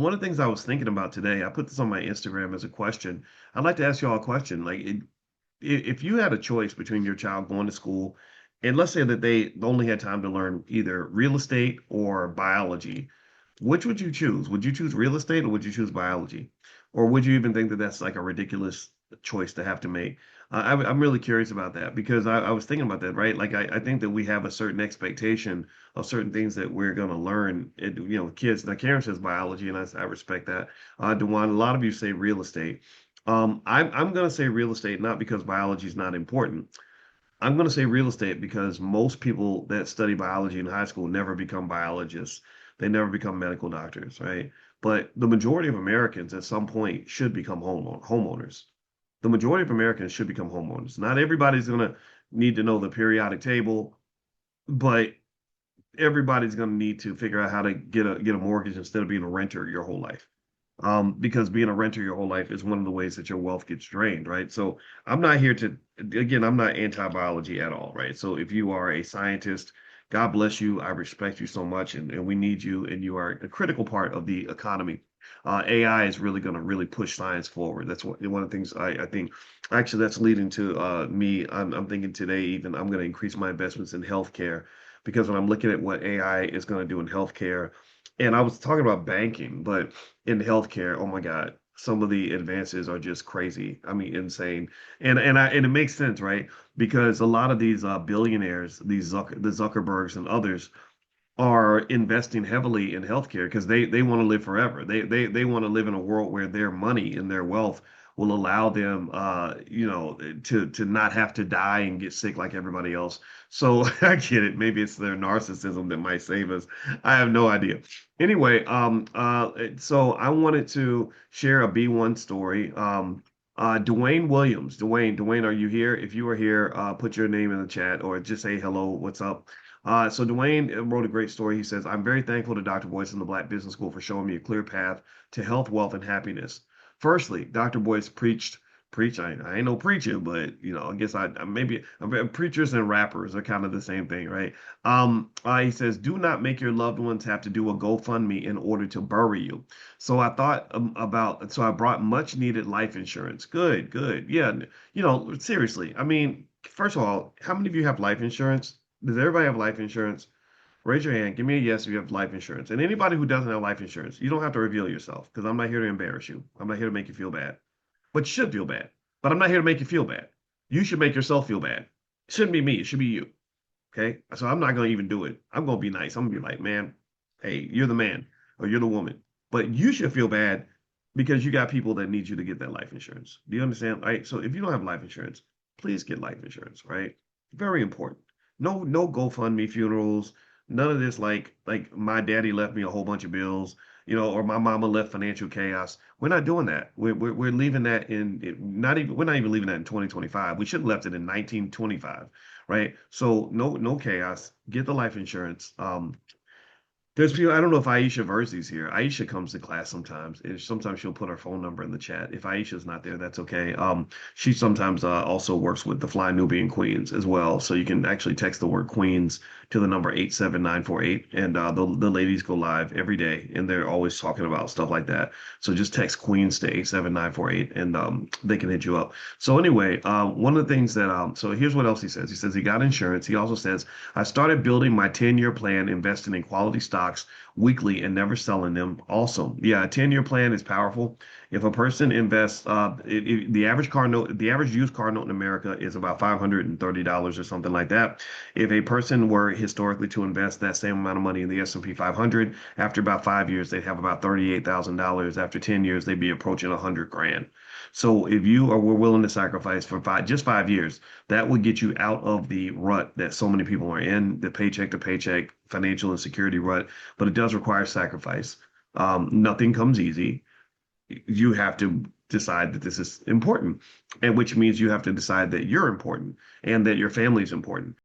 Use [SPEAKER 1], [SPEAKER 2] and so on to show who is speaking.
[SPEAKER 1] one of the things I was thinking about today, I put this on my Instagram as a question. I'd like to ask you all a question. If you had a choice between your child going to school and let's say that they only had time to learn either real estate or biology, which would you choose? Would you choose real estate or would you choose biology? Or would you even think that that's like a ridiculous choice to have to make? I'm really curious about that because I was thinking about that, right? I think that we have a certain expectation of certain things that we're going to learn. Kids, now Karen says biology, and I respect that. Dewan, a lot of you say real estate. I'm going to say real estate, not because biology is not important. I'm going to say real estate because most people that study biology in high school never become biologists. They never become medical doctors, right? But the majority of Americans at some point should become homeowners. The majority of Americans should become homeowners. Not everybody's going to need to know the periodic table, but everybody's going to need to figure out how to get a mortgage instead of being a renter your whole life. Because being a renter your whole life is one of the ways that your wealth gets drained, right? So I'm not here to, again, I'm not anti-biology at all, right? So if you are a scientist, God bless you. I respect you so much, and we need you, and you are a critical part of the economy. AI is really going to really push science forward. That's one of the things I think. Actually, that's leading to me. I'm thinking today even I'm going to increase my investments in healthcare because when I'm looking at what AI is going to do in healthcare, and I was talking about banking, but in healthcare, oh my God, some of the advances are just crazy. I mean, insane. And it makes sense, right? Because a lot of these billionaires, the Zuckerbergs and others, are investing heavily in healthcare because they want to live forever. They want to live in a world where their money and their wealth will allow them, to not have to die and get sick like everybody else. So I get it. Maybe it's their narcissism that might save us. I have no idea. Anyway, so I wanted to share a B1 story. Dwayne Williams. Dwayne, are you here? If you are here, put your name in the chat or just say hello, what's up? So Dwayne wrote a great story. He says, I'm very thankful to Dr. Boyce and the Black Business School for showing me a clear path to health, wealth, and happiness. Firstly, Dr. Boyce I ain't no preacher, but I guess preachers and rappers are kind of the same thing, right? He says, do not make your loved ones have to do a GoFundMe in order to bury you. So I thought so I brought much needed life insurance. Good, good. Yeah. Seriously. I mean, first of all, how many of you have life insurance? Does everybody have life insurance? Raise your hand. Give me a yes if you have life insurance. And anybody who doesn't have life insurance, you don't have to reveal yourself because I'm not here to embarrass you. I'm not here to make you feel bad. But you should feel bad. But I'm not here to make you feel bad. You should make yourself feel bad. It shouldn't be me. It should be you. Okay? So I'm not going to even do it. I'm going to be nice. I'm going to be like, man, hey, you're the man or you're the woman. But you should feel bad because you got people that need you to get that life insurance. Do you understand? Right? So if you don't have life insurance, please get life insurance, right? Very important. No GoFundMe funerals. None of this like my daddy left me a whole bunch of bills, or my mama left financial chaos. We're not doing that. We're leaving that not even we're not even leaving that in 2025. We should have left it in 1925, right? So no chaos. Get the life insurance. There's people, I don't know if Aisha Verzi's here. Aisha comes to class sometimes, and sometimes she'll put her phone number in the chat. If Aisha's not there, that's okay. She sometimes also works with the Fly Nubian Queens as well. So you can actually text the word Queens to the number 87948, and the ladies go live every day, and they're always talking about stuff like that. So just text Queens to 87948, and they can hit you up. So anyway, one of the things so here's what else he says. He says he got insurance. He also says, I started building my 10-year plan, investing in quality stocks weekly and never selling them. Awesome. Yeah, a 10-year plan is powerful. If a person invests, the average car note, the average used car note in America is about $530 or something like that. If a person were historically to invest that same amount of money in the S&P 500, after about 5 years, they'd have about $38,000. After 10 years, they'd be approaching 100 grand. So if you were willing to sacrifice for just 5 years, that would get you out of the rut that so many people are in, the paycheck to paycheck financial insecurity rut. But it does require sacrifice. Nothing comes easy. You have to decide that this is important, and which means you have to decide that you're important and that your family is important.